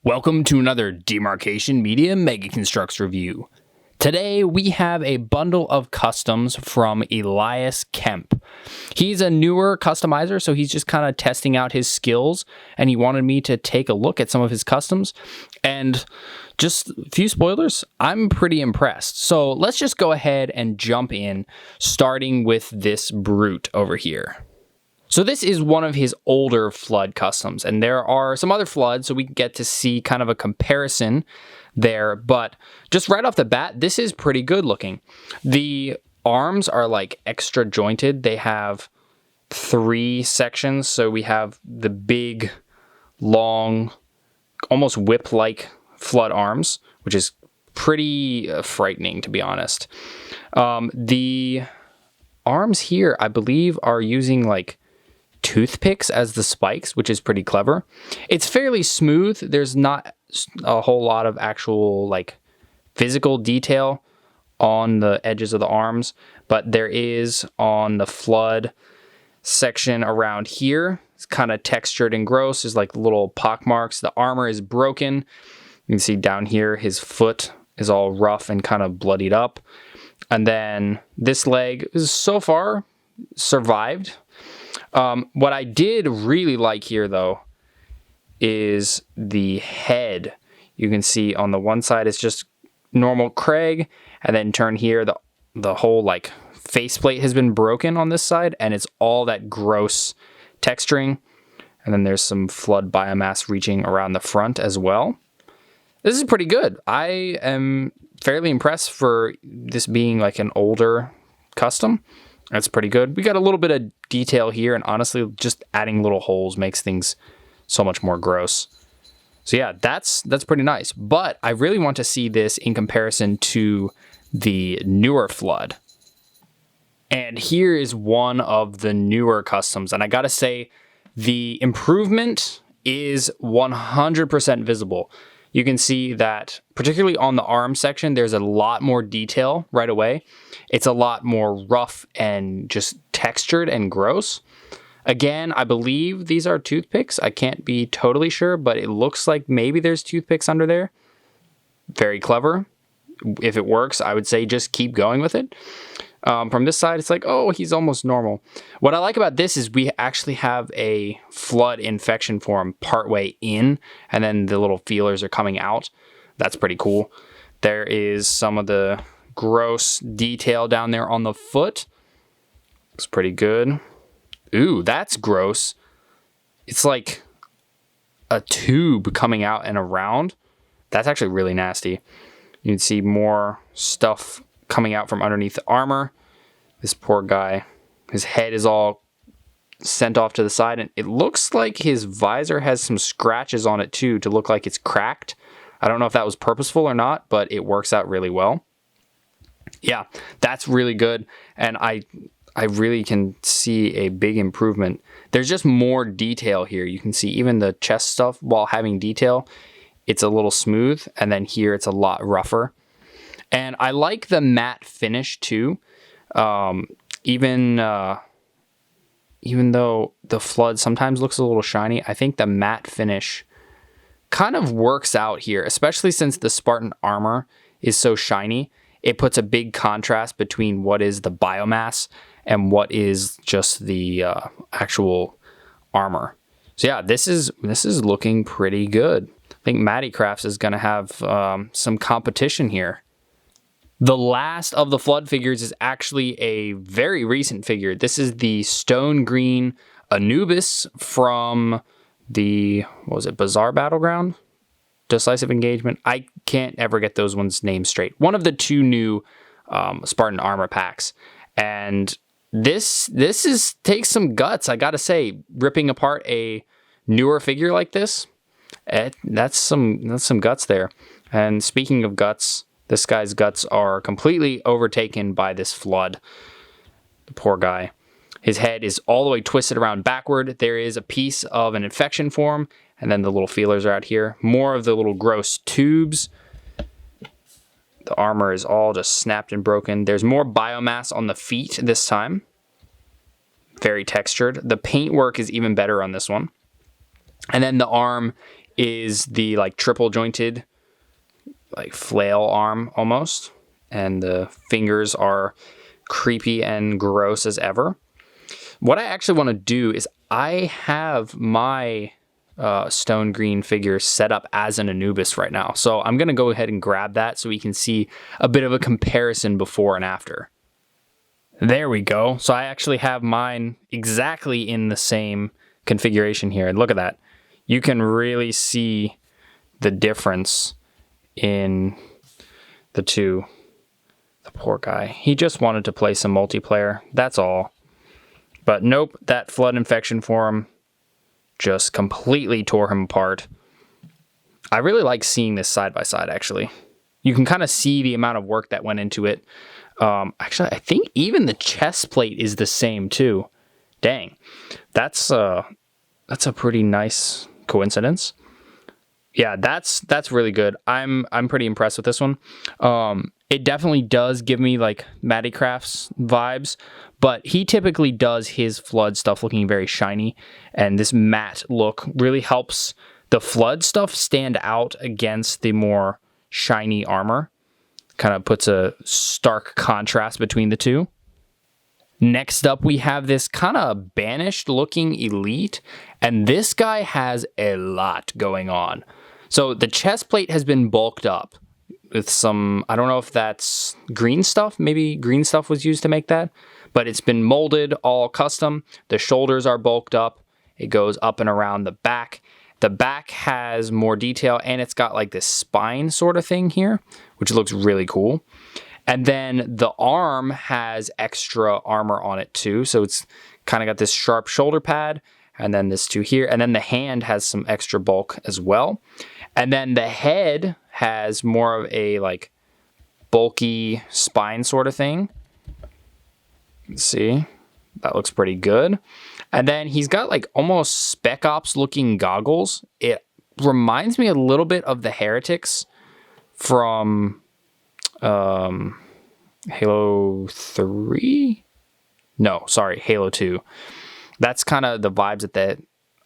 Welcome to another Demarcation Media Mega Construx review. Today we have a bundle of customs from Elias Kemp. He's a newer customizer, so he's just kind of testing out his skills, and he wanted me to take a look at some of his customs. And just a few spoilers, I'm pretty impressed. So let's just go ahead and jump in, starting with this brute over here. So this is one of his older flood customs, and there are some other floods, so we get to see kind of a comparison there. But just right off the bat, this is pretty good looking. The arms are like extra jointed. They have 3 sections, so we have the big, long, almost whip-like flood arms, which is pretty frightening, to be honest. The arms here, I believe, are using like toothpicks as the spikes, which is pretty clever. It's fairly smooth. There's not a whole lot of actual like physical detail on the edges of the arms, but there is on the flood section around here. It's kind of textured and gross. There's like little pock marks. The armor is broken. You can see down here his foot is all rough and kind of bloodied up. And then this leg is so far survived. What I did really like here, though, is the head. You can see on the one side it's just normal Craig, and then turn here, the whole like faceplate has been broken on this side, and it's all that gross texturing. And then there's some flood biomass reaching around the front as well. This is pretty good. I am fairly impressed for this being like an older custom. That's pretty good. We got a little bit of detail here, and honestly, just adding little holes makes things so much more gross. So yeah, that's pretty nice. But I really want to see this in comparison to the newer flood. And here is one of the newer customs, and I gotta say, the improvement is 100% visible. You can see that, particularly on the arm section, there's a lot more detail right away. It's a lot more rough and just textured and gross. Again, I believe these are toothpicks. I can't be totally sure, but it looks like maybe there's toothpicks under there. Very clever. If it works, I would say just keep going with it. From this side, it's like, oh, he's almost normal. What I like about this is we actually have a flood infection form partway in, and then the little feelers are coming out. That's pretty cool. There is some of the gross detail down there on the foot. Looks pretty good. Ooh, that's gross. It's like a tube coming out and around. That's actually really nasty. You can see more stuff coming out from underneath the armor. This poor guy, his head is all sent off to the side, and it looks like his visor has some scratches on it too to look like it's cracked. I don't know if that was purposeful or not, but it works out really well. Yeah, that's really good, and I really can see a big improvement. There's just more detail here. You can see even the chest stuff, while having detail, it's a little smooth, and then here it's a lot rougher. And I like the matte finish too. Even though the flood sometimes looks a little shiny, I think the matte finish kind of works out here, especially since the Spartan armor is so shiny. It puts a big contrast between what is the biomass and what is just the actual armor. So yeah, this is looking pretty good. I think Matty Crafts is going to have some competition here. The last of the flood figures is actually a very recent figure. This is the stone green Anubis from the, what was it, Bazaar Battleground? Decisive Engagement? I can't ever get those ones' names straight. One of the 2 new Spartan armor packs. And this takes some guts, I gotta say. Ripping apart a newer figure like this, that's some guts there. And speaking of guts, this guy's guts are completely overtaken by this flood. The poor guy. His head is all the way twisted around backward. There is a piece of an infection form, and then the little feelers are out here. More of the little gross tubes. The armor is all just snapped and broken. There's more biomass on the feet this time. Very textured. The paintwork is even better on this one. And then the arm is the like triple jointed like flail arm almost, and the fingers are creepy and gross as ever. What I actually want to do is I have my stone green figure set up as an Anubis right now. So I'm going to go ahead and grab that so we can see a bit of a comparison before and after. There we go. So I actually have mine exactly in the same configuration here. And look at that. You can really see the difference in the two. The poor guy. He just wanted to play some multiplayer. That's all. But nope, that flood infection for him just completely tore him apart. I really like seeing this side by side, actually. You can kind of see the amount of work that went into it. Actually, I think even the chest plate is the same too. Dang, that's a pretty nice coincidence. Yeah, that's really good. I'm pretty impressed with this one. It definitely does give me like Matty Crafts vibes, but he typically does his flood stuff looking very shiny, and this matte look really helps the flood stuff stand out against the more shiny armor. Kind of puts a stark contrast between the two. Next up, we have this kind of banished looking elite, and this guy has a lot going on. So the chest plate has been bulked up with some, I don't know if that's green stuff. Maybe green stuff was used to make that, but it's been molded all custom. The shoulders are bulked up. It goes up and around the back. The back has more detail, and it's got like this spine sort of thing here, which looks really cool. And then the arm has extra armor on it too. So it's kind of got this sharp shoulder pad, and then this two here. And then the hand has some extra bulk as well. And then the head has more of a like bulky spine sort of thing. Let's see. That looks pretty good. And then he's got like almost Spec Ops looking goggles. It reminds me a little bit of the Heretics from Halo 3? No, sorry, Halo 2. That's kind of the vibes that the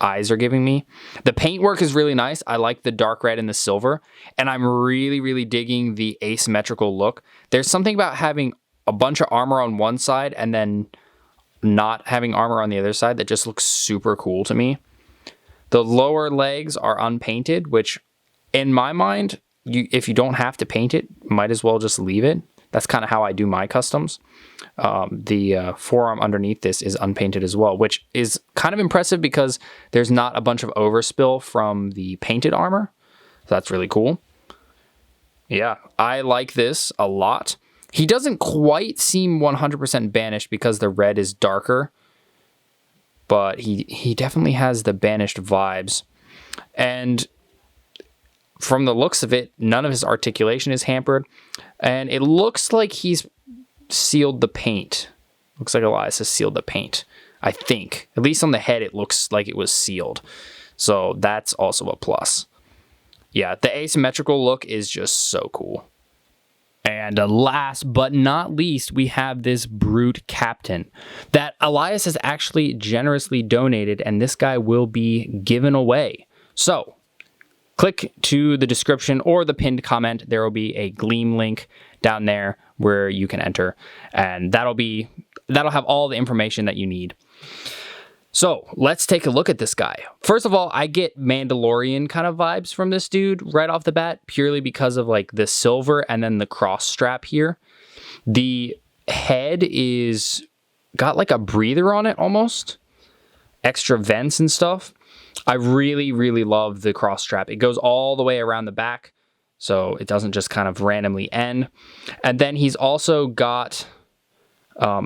eyes are giving me. The paintwork is really nice. I like the dark red and the silver, and I'm really, really digging the asymmetrical look. There's something about having a bunch of armor on one side and then not having armor on the other side that just looks super cool to me. The lower legs are unpainted, which in my mind, if you don't have to paint it, might as well just leave it. That's kind of how I do my customs. The forearm underneath this is unpainted as well, which is kind of impressive because there's not a bunch of overspill from the painted armor. So that's really cool. Yeah, I like this a lot. He doesn't quite seem 100% banished because the red is darker, but he definitely has the banished vibes. And from the looks of it, none of his articulation is hampered, and it looks like he's sealed the paint. Looks like Elias has sealed the paint, I think. At least on the head, it looks like it was sealed. So that's also a plus. Yeah, the asymmetrical look is just so cool. And last but not least, we have this Brute Captain that Elias has actually generously donated, and this guy will be given away. So click to the description or the pinned comment. There will be a Gleam link down there where you can enter, and that'll have all the information that you need. So let's take a look at this guy. First of all, I get Mandalorian kind of vibes from this dude right off the bat, purely because of like the silver and then the cross strap here. The head is got like a breather on it almost, extra vents and stuff. I really, really love the cross strap. It goes all the way around the back, so it doesn't just kind of randomly end. And then he's also got,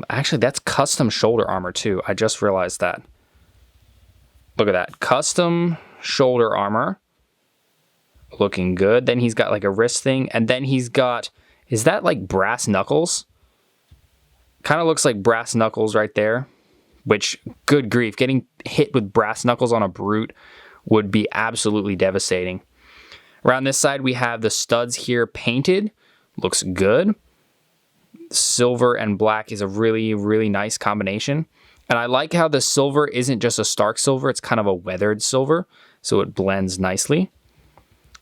actually that's custom shoulder armor too. I just realized that. Look at that. Custom shoulder armor. Looking good. Then he's got like a wrist thing. And then he's got, is that like brass knuckles? Kind of looks like brass knuckles right there. Which, good grief, getting hit with brass knuckles on a Brute would be absolutely devastating. Around this side, we have the studs here painted. Looks good. Silver and black is a really, really nice combination. And I like how the silver isn't just a stark silver, it's kind of a weathered silver. so it blends nicely.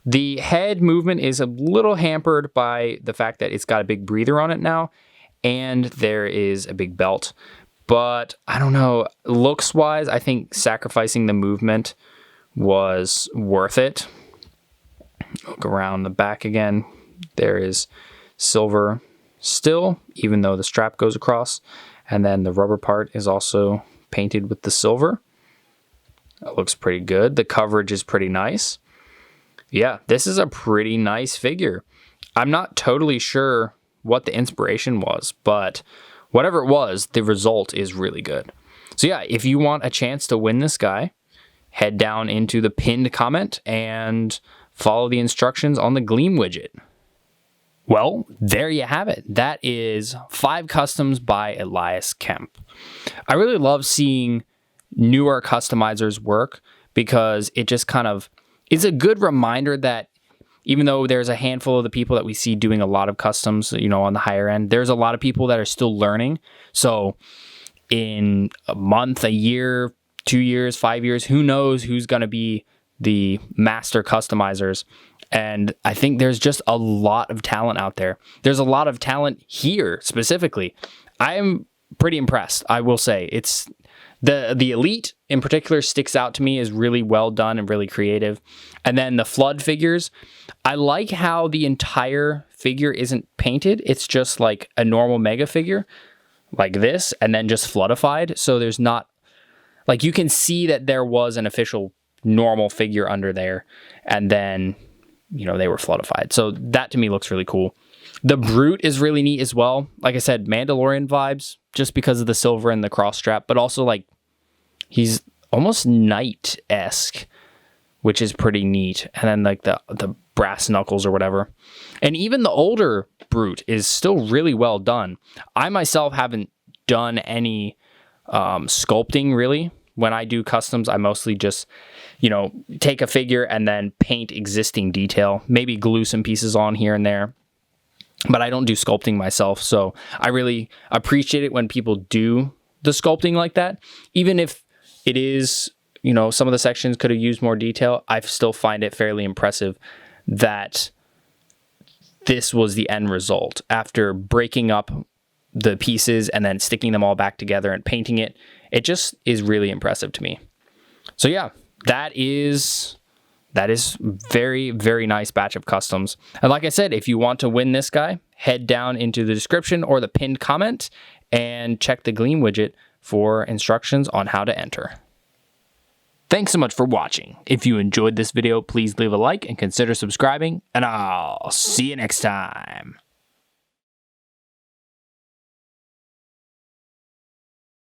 The head movement is a little hampered by the fact that it's got a big breather on it now, and there is a big belt. But I don't know, looks-wise, I think sacrificing the movement was worth it. Look around the back again. There is silver still, even though the strap goes across. And then the rubber part is also painted with the silver. That looks pretty good. The coverage is pretty nice. Yeah, this is a pretty nice figure. I'm not totally sure what the inspiration was, but whatever it was, the result is really good. So yeah, if you want a chance to win this guy, head down into the pinned comment and follow the instructions on the Gleam widget. Well, there you have it. That is 5 customs by Elias Kemp. I really love seeing newer customizers work because it just kind of is a good reminder that even though there's a handful of the people that we see doing a lot of customs, you know, on the higher end, there's a lot of people that are still learning. So in a month, a year, 2 years, 5 years, who knows who's going to be the master customizers. And I think there's just a lot of talent out there. There's a lot of talent here specifically. I am pretty impressed, I will say. It's the Elite in particular sticks out to me as really well done and really creative. And then the Flood figures, I like how the entire figure isn't painted. It's just like a normal mega figure like this and then just floodified. So there's not, like, you can see that there was an official normal figure under there and then, you know, they were floodified. So that to me looks really cool. The Brute is really neat as well. Like I said, Mandalorian vibes just because of the silver and the cross strap, but also like he's almost knight-esque, which is pretty neat. And then like the brass knuckles or whatever. And even the older Brute is still really well done. I myself haven't done any sculpting really. When I do customs, I mostly just, you know, take a figure and then paint existing detail, maybe glue some pieces on here and there. But I don't do sculpting myself, so I really appreciate it when people do the sculpting like that. Even if it is, you know, some of the sections could have used more detail, I still find it fairly impressive that this was the end result. After breaking up the pieces and then sticking them all back together and painting it, it just is really impressive to me. So yeah, that is very, very nice batch of customs. And like I said, if you want to win this guy, head down into the description or the pinned comment and check the Gleam widget for instructions on how to enter. Thanks so much for watching. If you enjoyed this video, please leave a like and consider subscribing, and I'll see you next time.